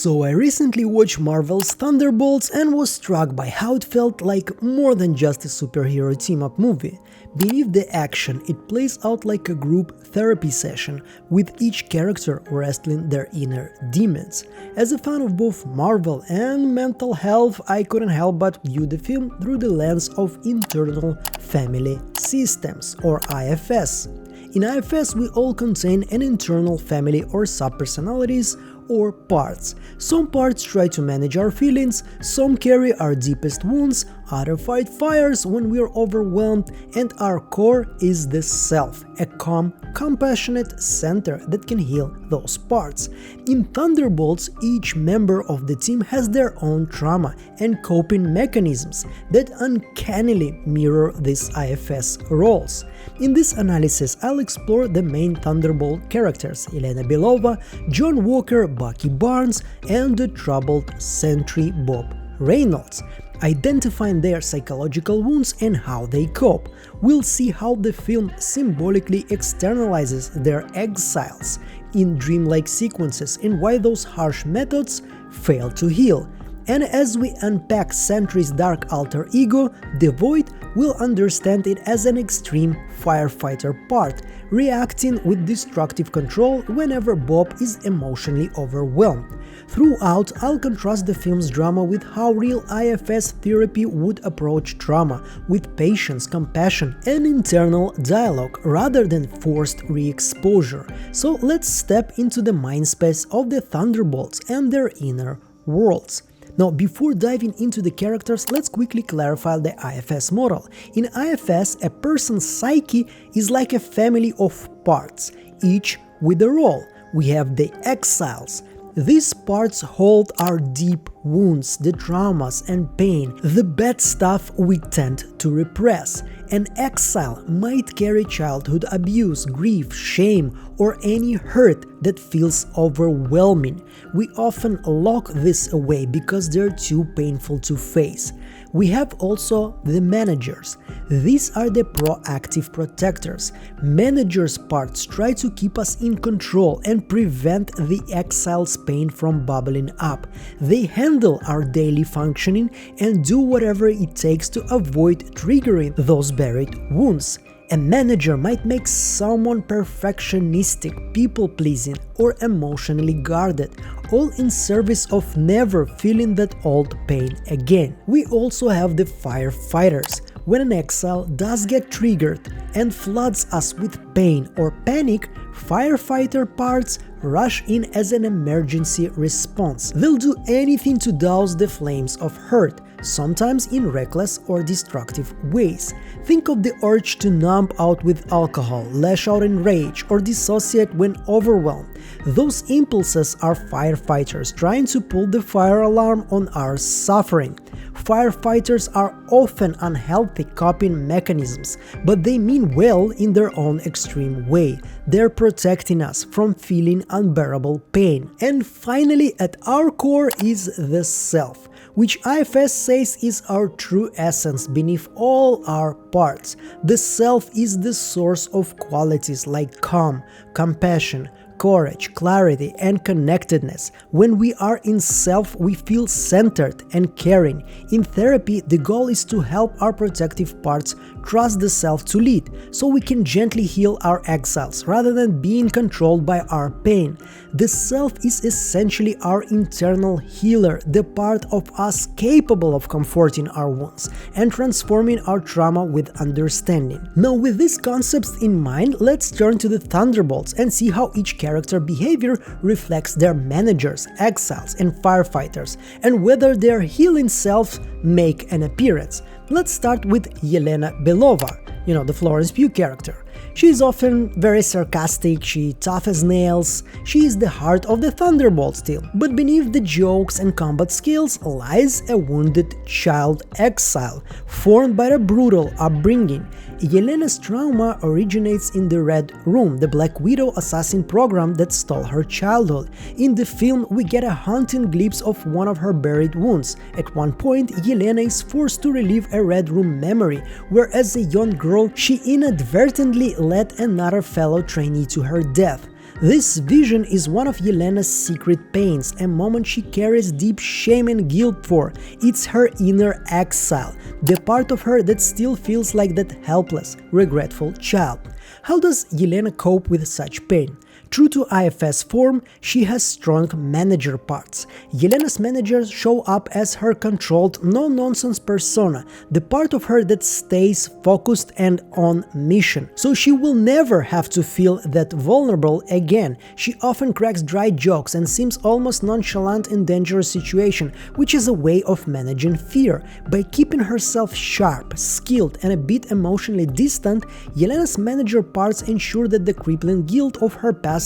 So I recently watched Marvel's Thunderbolts and was struck by how it felt like more than just a superhero team-up movie. Beneath the action, it plays out like a group therapy session, with each character wrestling their inner demons. As a fan of both Marvel and mental health, I couldn't help but view the film through the lens of Internal Family Systems, or IFS. In IFS, we all contain an internal family or subpersonalities or parts. Some parts try to manage our feelings, some carry our deepest wounds, others fight fires when we are overwhelmed, and our core is the self, a calm, compassionate center that can heal those parts. In Thunderbolts, each member of the team has their own trauma and coping mechanisms that uncannily mirror these IFS roles. In this analysis, I'll explore the main Thunderbolt characters, Yelena Belova, John Walker, Bucky Barnes, and the troubled Sentry Bob Reynolds, identifying their psychological wounds and how they cope. We'll see how the film symbolically externalizes their exiles in dreamlike sequences and why those harsh methods fail to heal. And as we unpack Sentry's dark alter ego, the Void, we'll understand it as an extreme firefighter part, reacting with destructive control whenever Bob is emotionally overwhelmed. Throughout, I'll contrast the film's drama with how real IFS therapy would approach trauma, with patience, compassion, and internal dialogue rather than forced re-exposure. So let's step into the mindspace of the Thunderbolts and their inner worlds. Now, before diving into the characters, let's quickly clarify the IFS model. In IFS, a person's psyche is like a family of parts, each with a role. We have the exiles. These parts hold our deep wounds, the traumas and pain, the bad stuff we tend to repress. An exile might carry childhood abuse, grief, shame, or any hurt that feels overwhelming. We often lock this away because they're too painful to face. We have also the managers. These are the proactive protectors. Managers' parts try to keep us in control and prevent the exile's pain from bubbling up. They handle our daily functioning and do whatever it takes to avoid triggering those buried wounds. A manager might make someone perfectionistic, people-pleasing, or emotionally guarded, all in service of never feeling that old pain again. We also have the firefighters. When an exile does get triggered and floods us with pain or panic, firefighter parts rush in as an emergency response. They'll do anything to douse the flames of hurt, sometimes in reckless or destructive ways. Think of the urge to numb out with alcohol, lash out in rage, or dissociate when overwhelmed. Those impulses are firefighters trying to pull the fire alarm on our suffering. Firefighters are often unhealthy coping mechanisms, but they mean well in their own extreme way. They're protecting us from feeling unbearable pain. And finally, at our core is the self, which IFS says is our true essence beneath all our parts. The self is the source of qualities like calm, compassion, courage, clarity, and connectedness. When we are in self, we feel centered and caring. In therapy, the goal is to help our protective parts trust the self to lead, so we can gently heal our exiles rather than being controlled by our pain. The self is essentially our internal healer, the part of us capable of comforting our wounds and transforming our trauma with understanding. Now, with these concepts in mind, let's turn to the Thunderbolts and see how each character behavior reflects their managers, exiles, and firefighters, and whether their healing selves make an appearance. Let's start with Yelena Belova, the Florence Pugh character. She is often very sarcastic, she tough as nails, she is the heart of the Thunderbolts team. But beneath the jokes and combat skills lies a wounded child exile, formed by a brutal upbringing. Yelena's trauma originates in the Red Room, the Black Widow assassin program that stole her childhood. In the film, we get a haunting glimpse of one of her buried wounds. At one point, Yelena is forced to relive a Red Room memory, where as a young girl, she inadvertently led another fellow trainee to her death. This vision is one of Yelena's secret pains, a moment she carries deep shame and guilt for. It's her inner exile, the part of her that still feels like that helpless, regretful child. How does Yelena cope with such pain? True to IFS form, she has strong manager parts. Yelena's managers show up as her controlled, no-nonsense persona, the part of her that stays focused and on mission. So she will never have to feel that vulnerable again. She often cracks dry jokes and seems almost nonchalant in dangerous situations, which is a way of managing fear. By keeping herself sharp, skilled, and a bit emotionally distant, Yelena's manager parts ensure that the crippling guilt of her past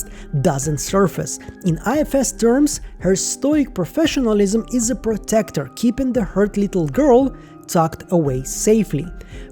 doesn't surface. In IFS terms, her stoic professionalism is a protector, keeping the hurt little girl tucked away safely.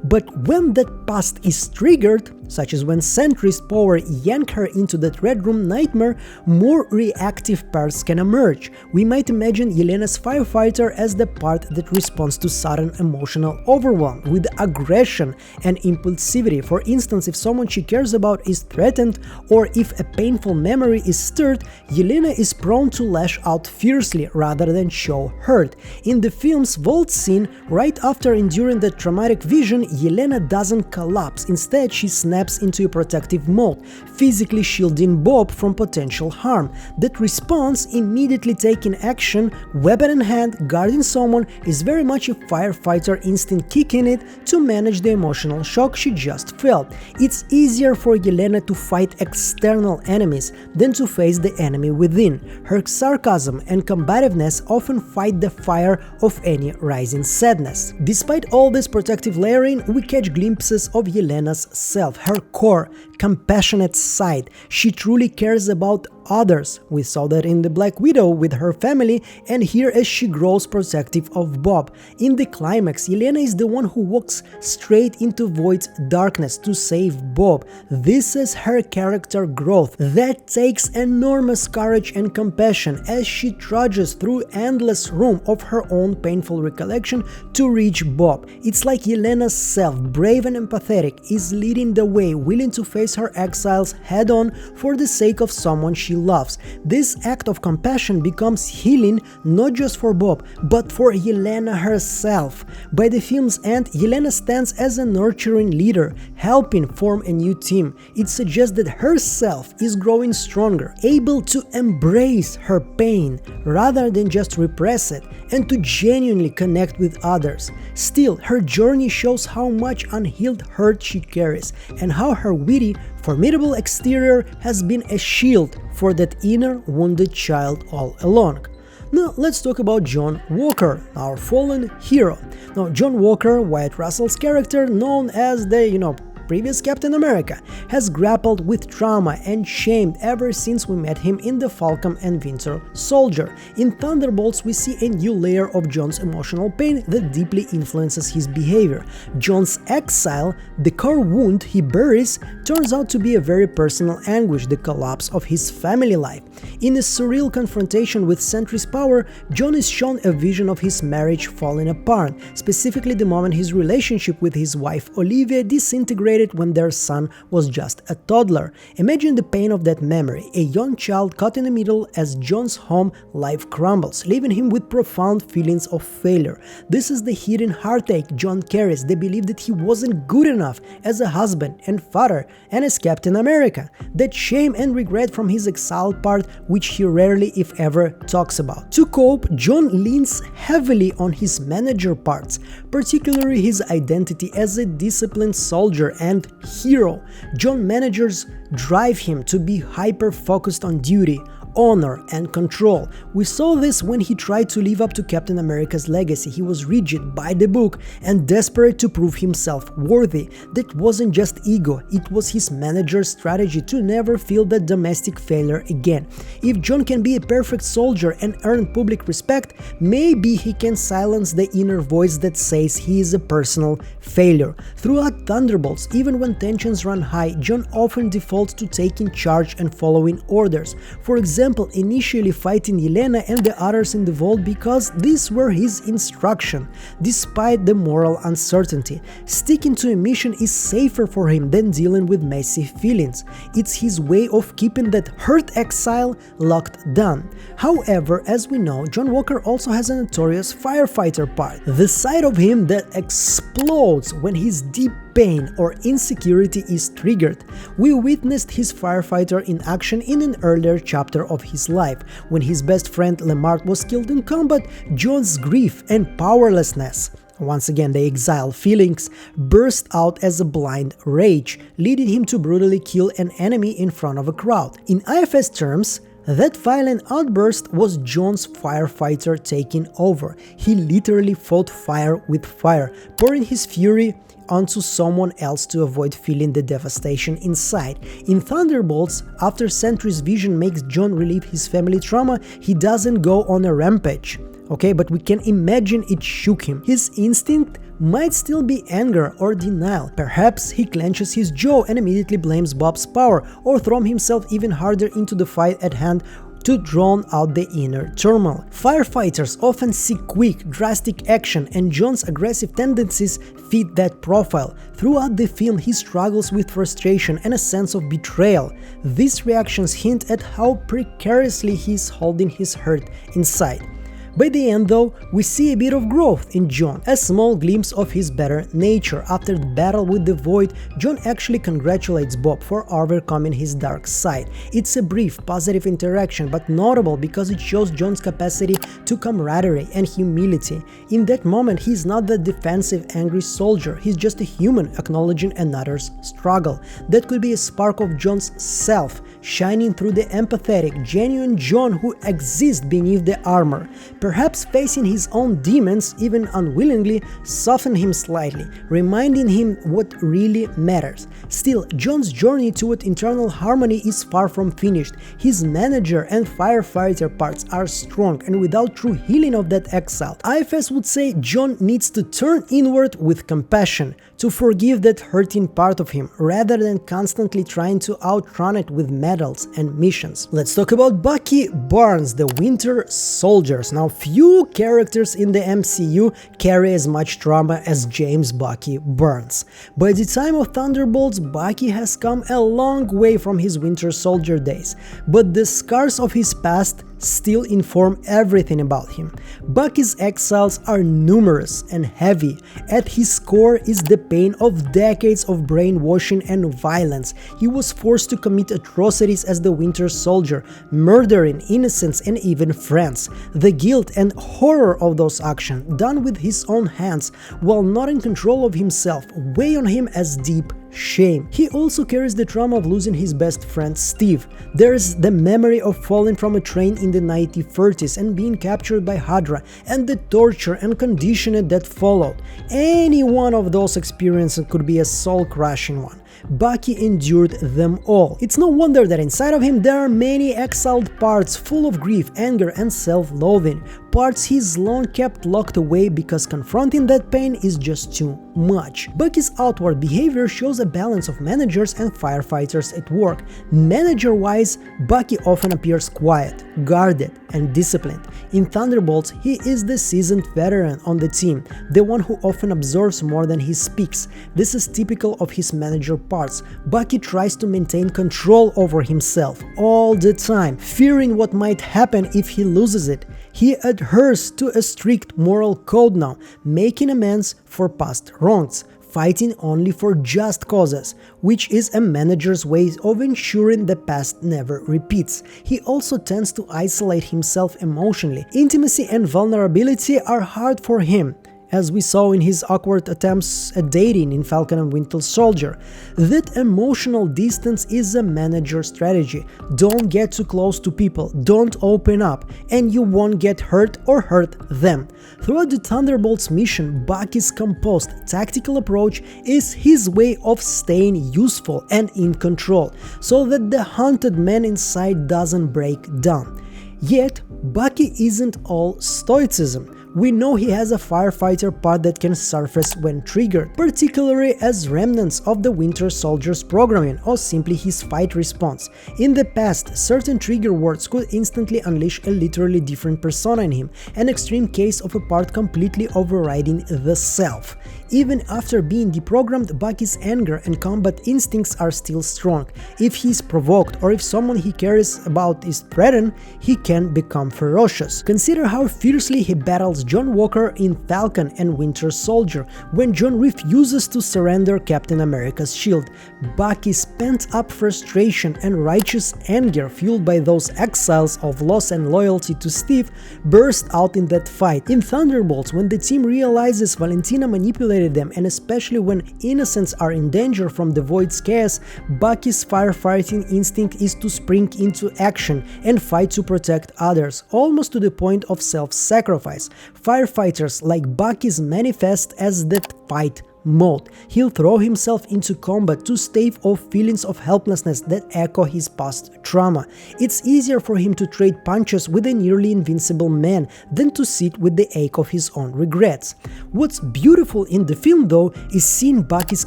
But when that past is triggered, such as when Sentry's power yank her into that Red Room nightmare, more reactive parts can emerge. We might imagine Yelena's Firefighter as the part that responds to sudden emotional overwhelm with aggression and impulsivity. For instance, if someone she cares about is threatened or if a painful memory is stirred, Yelena is prone to lash out fiercely rather than show hurt. In the film's vault scene, right after enduring the traumatic vision, Yelena doesn't collapse. Instead, she snaps into a protective mode, physically shielding Bob from potential harm. That response, immediately taking action, weapon in hand, guarding someone, is very much a firefighter instinct kicking it to manage the emotional shock she just felt. It's easier for Yelena to fight external enemies than to face the enemy within. Her sarcasm and combativeness often fight the fire of any rising sadness. Despite all this protective layering, we catch glimpses of Yelena's self, her core, compassionate side. She truly cares about others. We saw that in the Black Widow with her family, and here as she grows protective of Bob. In the climax, Yelena is the one who walks straight into Void's darkness to save Bob. This is her character growth that takes enormous courage and compassion as she trudges through endless room of her own painful recollection to reach Bob. It's like Yelena's self, brave and empathetic, is leading the way, willing to face her exiles head-on for the sake of someone she loves. This act of compassion becomes healing not just for Bob, but for Yelena herself. By the film's end, Yelena stands as a nurturing leader, helping form a new team. It suggests that herself is growing stronger, able to embrace her pain rather than just repress it, and to genuinely connect with others. Still, her journey shows how much unhealed hurt she carries, and how her witty, formidable exterior has been a shield for that inner wounded child all along. Now let's talk about John Walker, our fallen hero. Now John Walker, Wyatt Russell's character, known as the, previous Captain America, has grappled with trauma and shame ever since we met him in The Falcon and Winter Soldier. In Thunderbolts, we see a new layer of John's emotional pain that deeply influences his behavior. John's exile, the core wound he buries, turns out to be a very personal anguish, the collapse of his family life. In a surreal confrontation with Sentry's power, John is shown a vision of his marriage falling apart, specifically the moment his relationship with his wife Olivia disintegrated when their son was just a toddler. Imagine the pain of that memory, a young child caught in the middle as John's home life crumbles, leaving him with profound feelings of failure. This is the hidden heartache John carries, the belief that he wasn't good enough as a husband and father and as Captain America, that shame and regret from his exiled part which he rarely if ever talks about. To cope, John leans heavily on his manager parts, particularly his identity as a disciplined soldier and hero. John managers drive him to be hyper-focused on duty, honor, and control. We saw this when he tried to live up to Captain America's legacy. He was rigid by the book and desperate to prove himself worthy. That wasn't just ego, it was his manager's strategy to never feel that domestic failure again. If John can be a perfect soldier and earn public respect, maybe he can silence the inner voice that says he is a personal failure. Throughout Thunderbolts, even when tensions run high, John often defaults to taking charge and following orders. For example, example, initially fighting Yelena and the others in the vault because these were his instruction. Despite the moral uncertainty, sticking to a mission is safer for him than dealing with messy feelings. It's his way of keeping that hurt exile locked down. However, as we know, John Walker also has a notorious firefighter part, the side of him that explodes when his deep pain or insecurity is triggered. We witnessed his firefighter in action in an earlier chapter of his life, when his best friend Lemart was killed in combat. John's grief and powerlessness, once again the exile feelings, burst out as a blind rage, leading him to brutally kill an enemy in front of a crowd. In IFS terms, that violent outburst was John's firefighter taking over. He literally fought fire with fire, pouring his fury onto someone else to avoid feeling the devastation inside. In Thunderbolts, after Sentry's vision makes John relieve his family trauma, he doesn't go on a rampage. Okay, but we can imagine it shook him. His instinct might still be anger or denial. Perhaps he clenches his jaw and immediately blames Bob's power, or throws himself even harder into the fight at hand to drown out the inner turmoil. Firefighters often seek quick, drastic action, and John's aggressive tendencies fit that profile. Throughout the film, he struggles with frustration and a sense of betrayal. These reactions hint at how precariously he is holding his hurt inside. By the end, though, we see a bit of growth in John, a small glimpse of his better nature. After the battle with the Void, John actually congratulates Bob for overcoming his dark side. It's a brief, positive interaction, but notable because it shows John's capacity to camaraderie and humility. In that moment, he's not the defensive, angry soldier, he's just a human acknowledging another's struggle. That could be a spark of John's self, shining through the empathetic, genuine John who exists beneath the armor. Perhaps facing his own demons, even unwillingly, softened him slightly, reminding him what really matters. Still, John's journey toward internal harmony is far from finished. His manager and firefighter parts are strong, and without true healing of that exile, IFS would say John needs to turn inward with compassion, to forgive that hurting part of him, rather than constantly trying to outrun it with medals and missions. Let's talk about Bucky Barnes, the Winter Soldiers. Now, few characters in the MCU carry as much trauma as James Bucky Barnes. By the time of Thunderbolts, Bucky has come a long way from his Winter Soldier days, but the scars of his past still inform everything about him. Bucky's exiles are numerous and heavy. At his core is the pain of decades of brainwashing and violence. He was forced to commit atrocities as the Winter Soldier, murdering innocents and even friends. The guilt and horror of those actions, done with his own hands, while not in control of himself, weigh on him as deep shame. He also carries the trauma of losing his best friend Steve. There's the memory of falling from a train in the 1930s and being captured by Hydra, and the torture and conditioning that followed. Any one of those experiences could be a soul-crushing one. Bucky endured them all. It's no wonder that inside of him there are many exiled parts full of grief, anger and self-loathing, parts he's long kept locked away because confronting that pain is just too much. Bucky's outward behavior shows a balance of managers and firefighters at work. Manager-wise, Bucky often appears quiet, guarded and disciplined. In Thunderbolts, he is the seasoned veteran on the team, the one who often observes more than he speaks. This is typical of his manager parts. Bucky tries to maintain control over himself all the time, fearing what might happen if he loses it. He adheres to a strict moral code now, making amends for past wrongs, fighting only for just causes, which is a manager's way of ensuring the past never repeats. He also tends to isolate himself emotionally. Intimacy and vulnerability are hard for him, as we saw in his awkward attempts at dating in Falcon and Winter Soldier. That emotional distance is a manager strategy. Don't get too close to people, don't open up, and you won't get hurt or hurt them. Throughout the Thunderbolts mission, Bucky's composed, tactical approach is his way of staying useful and in control, so that the haunted man inside doesn't break down. Yet, Bucky isn't all stoicism. We know he has a firefighter part that can surface when triggered, particularly as remnants of the Winter Soldier's programming or simply his fight response. In the past, certain trigger words could instantly unleash a literally different persona in him, an extreme case of a part completely overriding the self. Even after being deprogrammed, Bucky's anger and combat instincts are still strong. If he is provoked or if someone he cares about is threatened, he can become ferocious. Consider how fiercely he battles John Walker in Falcon and Winter Soldier, when John refuses to surrender Captain America's shield. Bucky's pent-up frustration and righteous anger, fueled by those exiles of loss and loyalty to Steve, burst out in that fight. In Thunderbolts, when the team realizes Valentina manipulated them, and especially when innocents are in danger from the Void's chaos, Bucky's firefighting instinct is to spring into action and fight to protect others, almost to the point of self-sacrifice. Firefighters like Bucky's manifest as the fight mode. He'll throw himself into combat to stave off feelings of helplessness that echo his past trauma. It's easier for him to trade punches with a nearly invincible man than to sit with the ache of his own regrets. What's beautiful in the film, though, is seeing Bucky's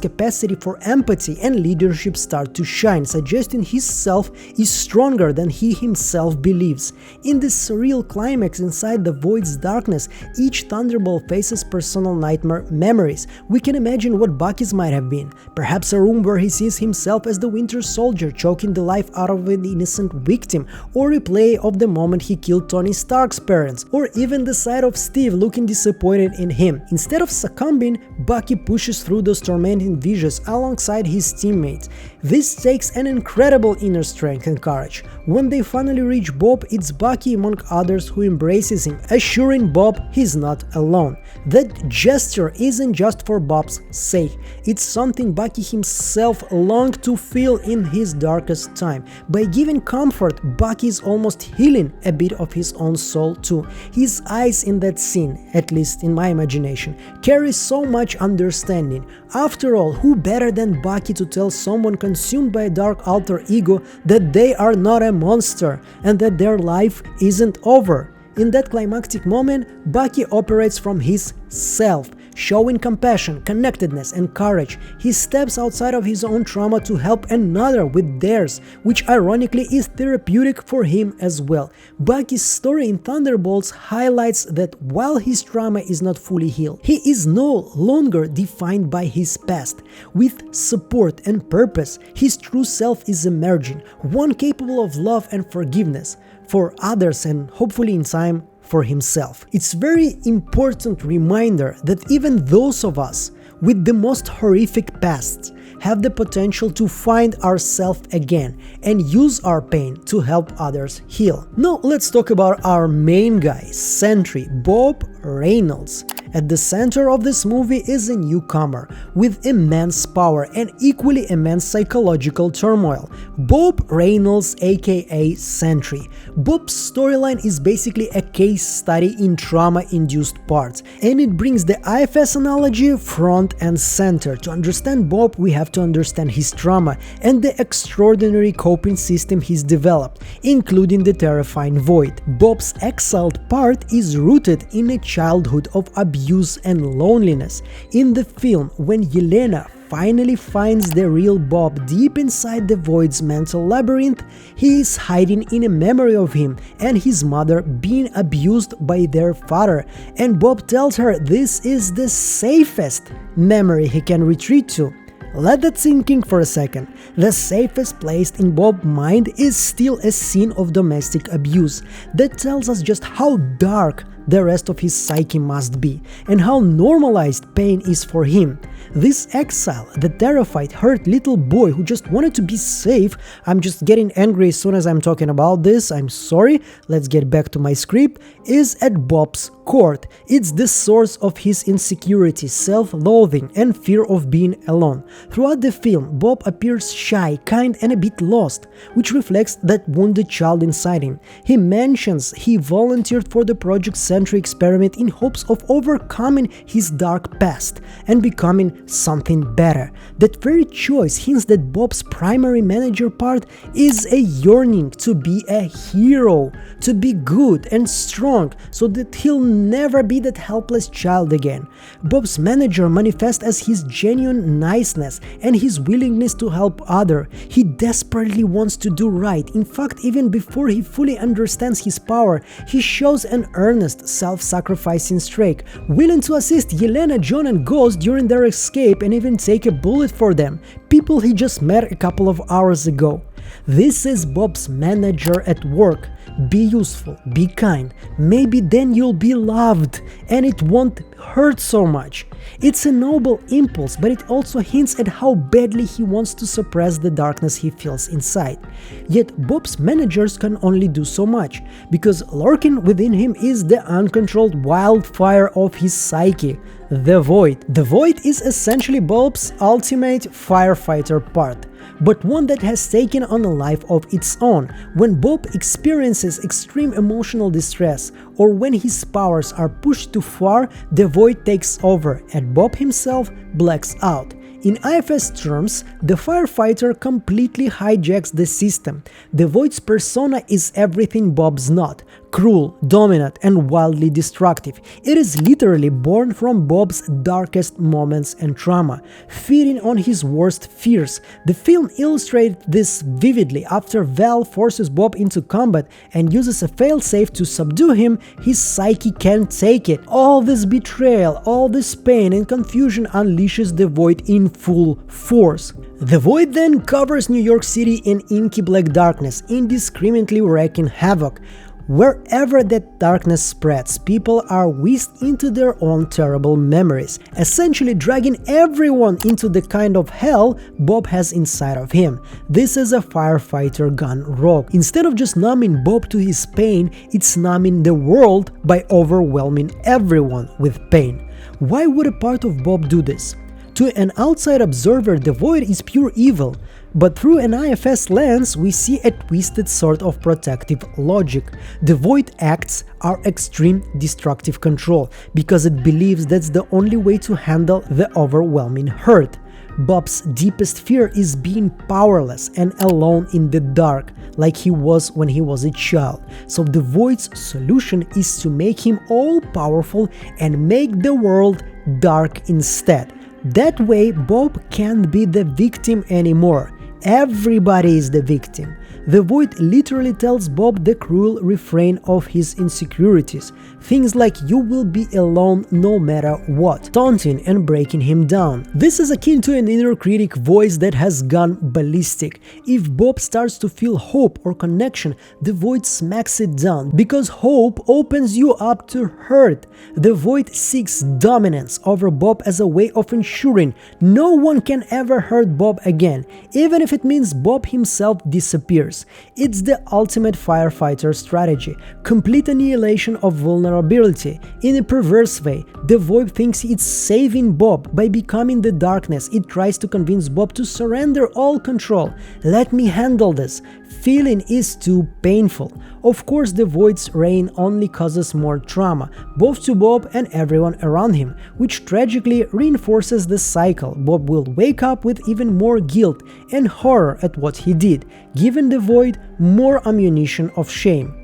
capacity for empathy and leadership start to shine, suggesting his self is stronger than he himself believes. In this surreal climax inside the Void's darkness, each Thunderbolt faces personal nightmare memories. We can imagine what Bucky's might have been. Perhaps a room where he sees himself as the Winter Soldier choking the life out of an innocent victim, or a play of the moment he killed Tony Stark's parents, or even the sight of Steve looking disappointed in him. Instead of succumbing, Bucky pushes through those tormenting visions alongside his teammates. This takes an incredible inner strength and courage. When they finally reach Bob, it's Bucky among others who embraces him, assuring Bob he's not alone. That gesture isn't just for Bob's sake, it's something Bucky himself longed to feel in his darkest time. By giving comfort, Bucky is almost healing a bit of his own soul too. His eyes in that scene, at least in my imagination, carry so much understanding. After all, who better than Bucky to tell someone consumed by a dark alter ego that they are not a monster and that their life isn't over? In that climactic moment, Bucky operates from his self, showing compassion, connectedness, and courage. He steps outside of his own trauma to help another with theirs, which ironically is therapeutic for him as well. Bucky's story in Thunderbolts highlights that while his trauma is not fully healed, he is no longer defined by his past. With support and purpose, his true self is emerging, one capable of love and forgiveness for others and hopefully in time for himself. It's a very important reminder that even those of us with the most horrific pasts have the potential to find ourselves again and use our pain to help others heal. Now let's talk about our main guy, Sentry Bob Reynolds. At the center of this movie is a newcomer with immense power and equally immense psychological turmoil, Bob Reynolds aka Sentry. Bob's storyline is basically a case study in trauma-induced parts, and it brings the IFS analogy front and center. To understand Bob, we have to understand his trauma and the extraordinary coping system he's developed, including the terrifying Void. Bob's exiled part is rooted in a childhood of abuse and loneliness. In the film, when Yelena finally finds the real Bob deep inside the Void's mental labyrinth, he is hiding in a memory of him and his mother being abused by their father, and Bob tells her this is the safest memory he can retreat to. Let that sink in for a second. The safest place in Bob's mind is still a scene of domestic abuse. That tells us just how dark the rest of his psyche must be, and how normalized pain is for him. This exile, the terrified, hurt little boy who just wanted to be safe— I'm just getting angry as soon as I'm talking about this, I'm sorry, let's get back to my script— is at Bob's court. It's the source of his insecurity, self-loathing, and fear of being alone. Throughout the film, Bob appears shy, kind, and a bit lost, which reflects that wounded child inside him. He mentions he volunteered for the Project Sentry experiment in hopes of overcoming his dark past and becoming something better. That very choice hints that Bob's primary manager part is a yearning to be a hero, to be good and strong, so that he'll never be that helpless child again. Bob's manager manifests as his genuine niceness and his willingness to help others. He desperately wants to do right. In fact, even before he fully understands his power, he shows an earnest, self-sacrificing streak, willing to assist Yelena, John and Ghost during their escape and even take a bullet for them, people he just met a couple of hours ago. This is Bob's manager at work. Be useful, be kind, maybe then you'll be loved and it won't hurt so much. It's a noble impulse, but it also hints at how badly he wants to suppress the darkness he feels inside. Yet Bob's managers can only do so much, because lurking within him is the uncontrolled wildfire of his psyche, the Void. The Void is essentially Bob's ultimate firefighter part, but one that has taken on a life of its own. When Bob experiences extreme emotional distress or when his powers are pushed too far, the Void takes over and Bob himself blacks out. In IFS terms, the firefighter completely hijacks the system. The Void's persona is everything Bob's not: cruel, dominant and wildly destructive. It is literally born from Bob's darkest moments and trauma, feeding on his worst fears. The film illustrated this vividly. After Val forces Bob into combat and uses a failsafe to subdue him, his psyche can't take it. All this betrayal, all this pain and confusion unleashes the Void in full force. The Void then covers New York City in inky black darkness, indiscriminately wreaking havoc. Wherever that darkness spreads, people are whisked into their own terrible memories, essentially dragging everyone into the kind of hell Bob has inside of him. This is a firefighter gone rogue. Instead of just numbing Bob to his pain, it's numbing the world by overwhelming everyone with pain. Why would a part of Bob do this? To an outside observer, the Void is pure evil, but through an IFS lens we see a twisted sort of protective logic. The Void acts are extreme destructive control, because it believes that's the only way to handle the overwhelming hurt. Bob's deepest fear is being powerless and alone in the dark, like he was when he was a child. So the Void's solution is to make him all-powerful and make the world dark instead. That way Bob can't be the victim anymore. Everybody is the victim. The Void literally tells Bob the cruel refrain of his insecurities, things like "you will be alone no matter what," taunting and breaking him down. This is akin to an inner critic voice that has gone ballistic. If Bob starts to feel hope or connection, the Void smacks it down, because hope opens you up to hurt. The Void seeks dominance over Bob as a way of ensuring no one can ever hurt Bob again, even if it means Bob himself disappears. It's the ultimate firefighter strategy, complete annihilation of vulnerability. In a perverse way, the Void thinks it's saving Bob. By becoming the darkness, it tries to convince Bob to surrender all control. "Let me handle this." Feeling is too painful. Of course, the Void's reign only causes more trauma, both to Bob and everyone around him, which tragically reinforces the cycle. Bob will wake up with even more guilt and horror at what he did, giving the Void more ammunition of shame.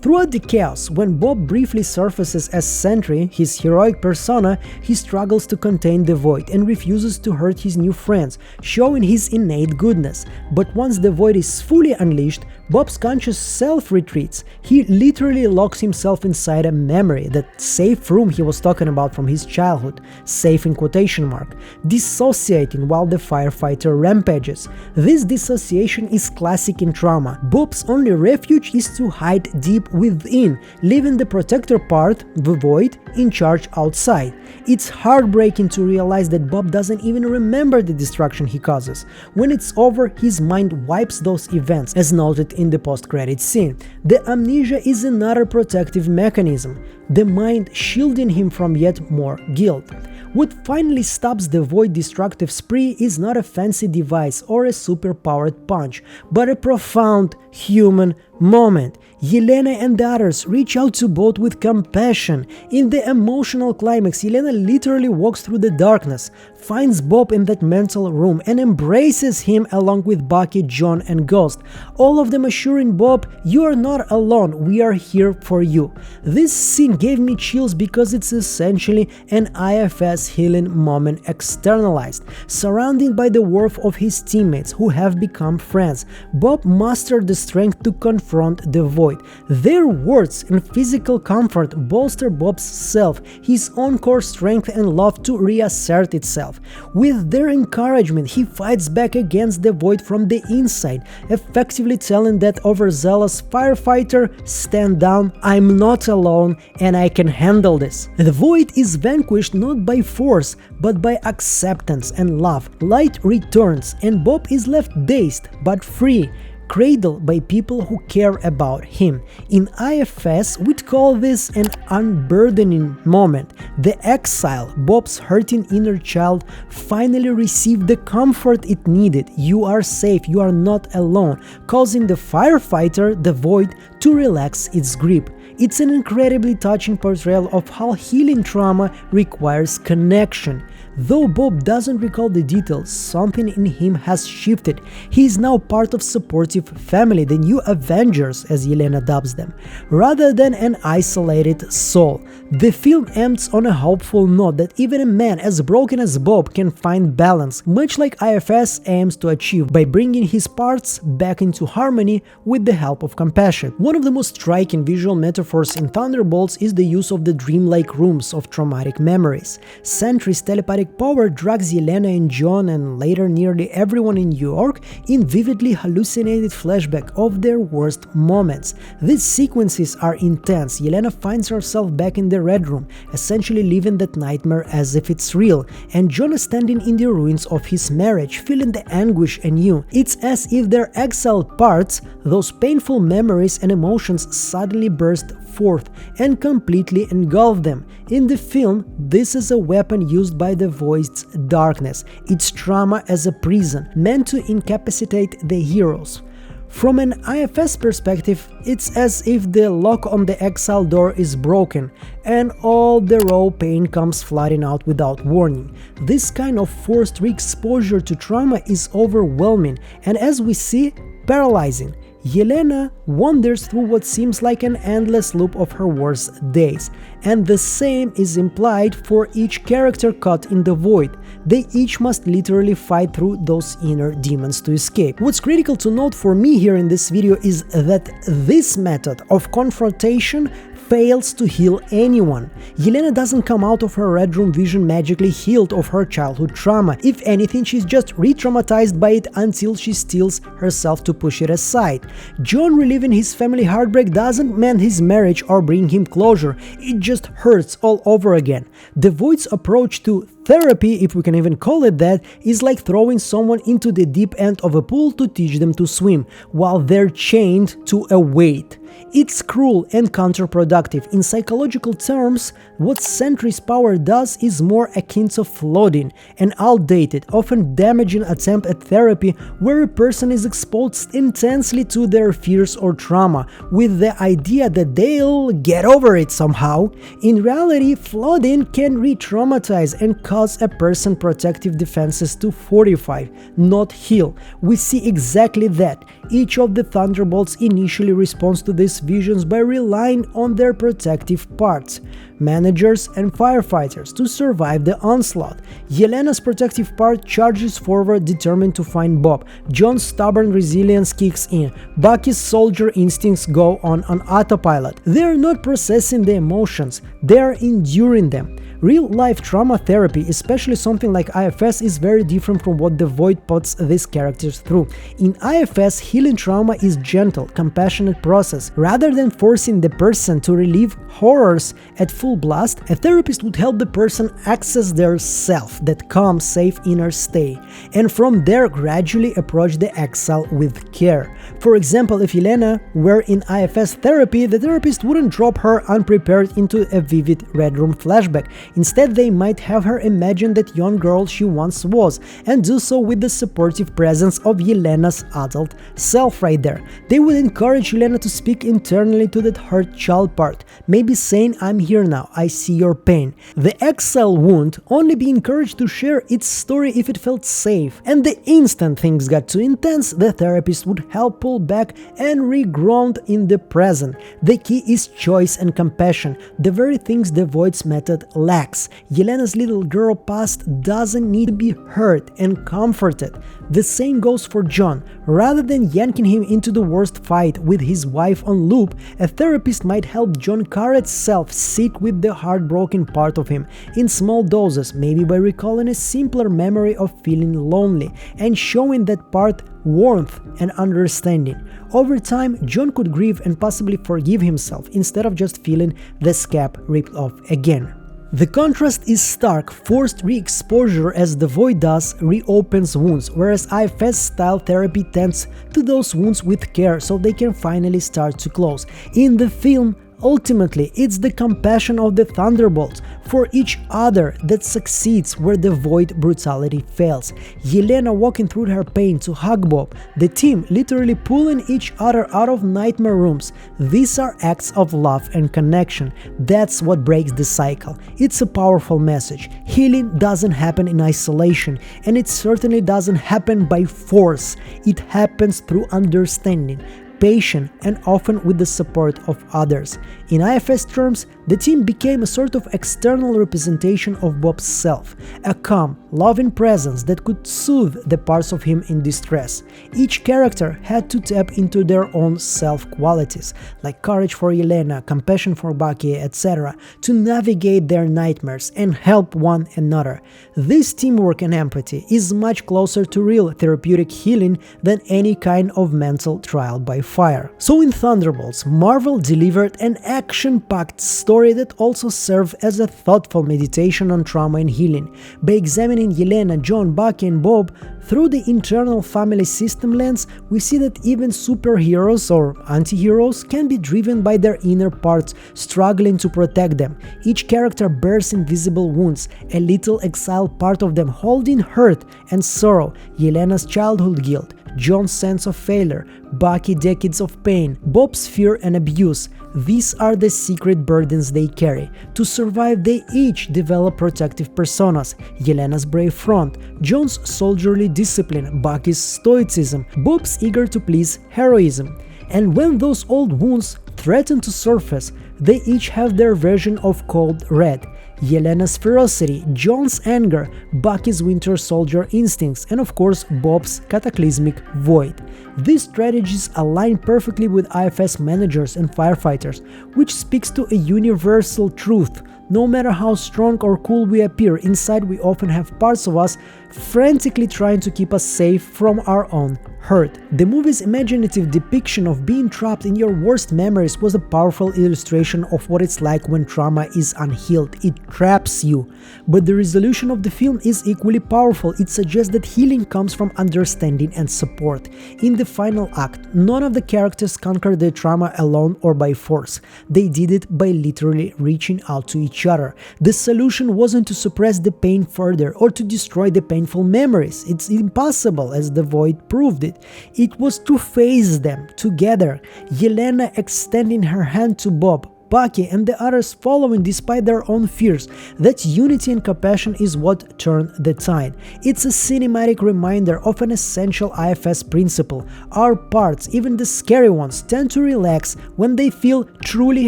Throughout the chaos, when Bob briefly surfaces as Sentry, his heroic persona, he struggles to contain the Void and refuses to hurt his new friends, showing his innate goodness. But once the Void is fully unleashed, Bob's conscious self retreats. He literally locks himself inside a memory, that safe room he was talking about from his childhood, safe in quotation mark, dissociating while the firefighter rampages. This dissociation is classic in trauma. Bob's only refuge is to hide deep within, leaving the protector part, the Void, in charge outside. It's heartbreaking to realize that Bob doesn't even remember the destruction he causes. When it's over, his mind wipes those events, as noted in the post-credits scene. The amnesia is another protective mechanism, the mind shielding him from yet more guilt. What finally stops the Void destructive spree is not a fancy device or a super-powered punch, but a profound human moment. Yelena and the others reach out to Bob with compassion. In the emotional climax, Yelena literally walks through the darkness, finds Bob in that mental room and embraces him along with Bucky, John and Ghost, all of them assuring Bob, "You are not alone, we are here for you." This scene gave me chills because it's essentially an IFS healing moment externalized. Surrounded by the warmth of his teammates who have become friends, Bob mustered the strength to confront the void. Their words and physical comfort bolster Bob's self, his own core strength and love to reassert itself. With their encouragement, he fights back against the void from the inside, effectively telling that overzealous firefighter, "Stand down, I'm not alone and I can handle this." The void is vanquished not by force, but by acceptance and love. Light returns and Bob is left dazed but free, cradled by people who care about him. In IFS, we'd call this an unburdening moment. The exile, Bob's hurting inner child, finally received the comfort it needed. You are safe, you are not alone, causing the firefighter, the void, to relax its grip. It's an incredibly touching portrayal of how healing trauma requires connection. Though Bob doesn't recall the details, something in him has shifted. He is now part of supportive family, the new Avengers, as Yelena dubs them, rather than an isolated soul. The film ends on a hopeful note that even a man as broken as Bob can find balance, much like IFS aims to achieve by bringing his parts back into harmony with the help of compassion. One of the most striking visual metaphors in Thunderbolts is the use of the dreamlike rooms of traumatic memories. Sentry's telepathic power drags Yelena and John and later nearly everyone in New York in vividly hallucinated flashback of their worst moments. These sequences are intense. Yelena finds herself back in the Red Room, essentially living that nightmare as if it's real, and John is standing in the ruins of his marriage, feeling the anguish anew. It's as if their exiled parts, those painful memories and emotions, suddenly burst forth and completely engulf them. In the film, this is a weapon used by the Void's darkness, its trauma as a prison, meant to incapacitate the heroes. From an IFS perspective, it's as if the lock on the exile door is broken and all the raw pain comes flooding out without warning. This kind of forced re-exposure to trauma is overwhelming and, as we see, paralyzing. Yelena wanders through what seems like an endless loop of her worst days, and the same is implied for each character caught in the void. They each must literally fight through those inner demons to escape. What's critical to note for me here in this video is that this method of confrontation fails to heal anyone. Yelena doesn't come out of her Red Room vision magically healed of her childhood trauma. If anything, she's just re-traumatized by it until she steels herself to push it aside. John reliving his family heartbreak doesn't mend his marriage or bring him closure, it just hurts all over again. The Void's approach to therapy, if we can even call it that, is like throwing someone into the deep end of a pool to teach them to swim, while they're chained to a weight. It's cruel and counterproductive. In psychological terms, what Sentry's power does is more akin to flooding, an outdated, often damaging attempt at therapy where a person is exposed intensely to their fears or trauma, with the idea that they'll get over it somehow. In reality, flooding can re-traumatize and cause a person's protective defenses to fortify, not heal. We see exactly that. Each of the Thunderbolts initially responds to these visions by relying on their protective parts, managers and firefighters, to survive the onslaught. Yelena's protective part charges forward determined to find Bob. John's stubborn resilience kicks in. Bucky's soldier instincts go on autopilot. They are not processing the emotions, they are enduring them. Real-life trauma therapy, especially something like IFS, is very different from what the Void puts these characters through. In IFS, healing trauma is gentle, compassionate process. Rather than forcing the person to relive horrors at full blast, a therapist would help the person access their self, that calm, safe inner stay, and from there gradually approach the exile with care. For example, if Yelena were in IFS therapy, the therapist wouldn't drop her unprepared into a vivid Red Room flashback. Instead, they might have her imagine that young girl she once was, and do so with the supportive presence of Yelena's adult self right there. They would encourage Yelena to speak internally to that hurt child part, maybe saying, "I'm here now, I see your pain." The exile wound only be encouraged to share its story if it felt safe, and the instant things got too intense, the therapist would help pull back and reground in the present. The key is choice and compassion, the very things the Void's method lacks. Yelena's little girl past doesn't need to be hurt and comforted. The same goes for John. Rather than yanking him into the worst fight with his wife on loop, a therapist might help John Carret's self sit with the heartbroken part of him in small doses, maybe by recalling a simpler memory of feeling lonely and showing that part warmth and understanding. Over time, John could grieve and possibly forgive himself instead of just feeling the scab ripped off again. The contrast is stark. Forced re-exposure, as the Void does, reopens wounds, whereas IFS-style therapy tends to those wounds with care so they can finally start to close. In the film, ultimately, it's the compassion of the Thunderbolts for each other that succeeds where the Void brutality fails. Yelena walking through her pain to hug Bob, the team literally pulling each other out of nightmare rooms. These are acts of love and connection. That's what breaks the cycle. It's a powerful message. Healing doesn't happen in isolation, and it certainly doesn't happen by force. It happens through understanding, patient, and often with the support of others. In IFS terms, the team became a sort of external representation of Bob's self, a calm, loving presence that could soothe the parts of him in distress. Each character had to tap into their own self-qualities, like courage for Yelena, compassion for Bucky, etc., to navigate their nightmares and help one another. This teamwork and empathy is much closer to real therapeutic healing than any kind of mental trial by fire. So in Thunderbolts, Marvel delivered an action-packed story that also served as a thoughtful meditation on trauma and healing. By examining Yelena, John, Bucky, and Bob through the internal family system lens, we see that even superheroes or anti-heroes can be driven by their inner parts, struggling to protect them. Each character bears invisible wounds, a little exiled part of them holding hurt and sorrow. Yelena's childhood guilt, John's sense of failure, Bucky decades of pain, Bob's fear and abuse. These are the secret burdens they carry. To survive, they each develop protective personas. Yelena's brave front, John's soldierly discipline, Bucky's stoicism, Bob's eager to please heroism. And when those old wounds threaten to surface, they each have their version of Cold Red. Yelena's ferocity, John's anger, Bucky's Winter Soldier instincts, and of course Bob's cataclysmic void. These strategies align perfectly with IFS managers and firefighters, which speaks to a universal truth. No matter how strong or cool we appear, inside we often have parts of us frantically trying to keep us safe from our own hurt. The movie's imaginative depiction of being trapped in your worst memories was a powerful illustration of what it's like when trauma is unhealed. It traps you. But the resolution of the film is equally powerful. It suggests that healing comes from understanding and support. In the final act, none of the characters conquered their trauma alone or by force. They did it by literally reaching out to each other. The solution wasn't to suppress the pain further or to destroy the painful memories. It's impossible, as the Void proved it. It was to face them together. Yelena extending her hand to Bob, Bucky and the others following despite their own fears. That unity and compassion is what turned the tide. It's a cinematic reminder of an essential IFS principle. Our parts, even the scary ones, tend to relax when they feel truly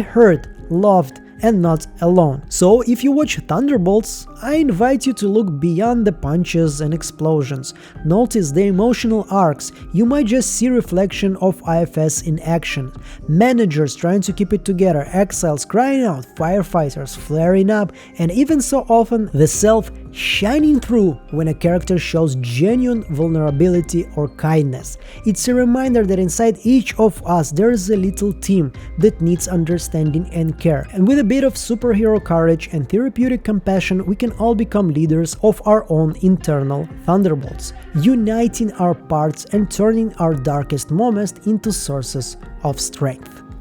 heard, loved, and not alone. So if you watch Thunderbolts, I invite you to look beyond the punches and explosions. Notice the emotional arcs. You might just see reflection of IFS in action. Managers trying to keep it together, exiles crying out, firefighters flaring up, and even so often the self shining through when a character shows genuine vulnerability or kindness. It's a reminder that inside each of us there is a little team that needs understanding and care. And with a bit of superhero courage and therapeutic compassion, we can all become leaders of our own internal Thunderbolts, uniting our parts and turning our darkest moments into sources of strength.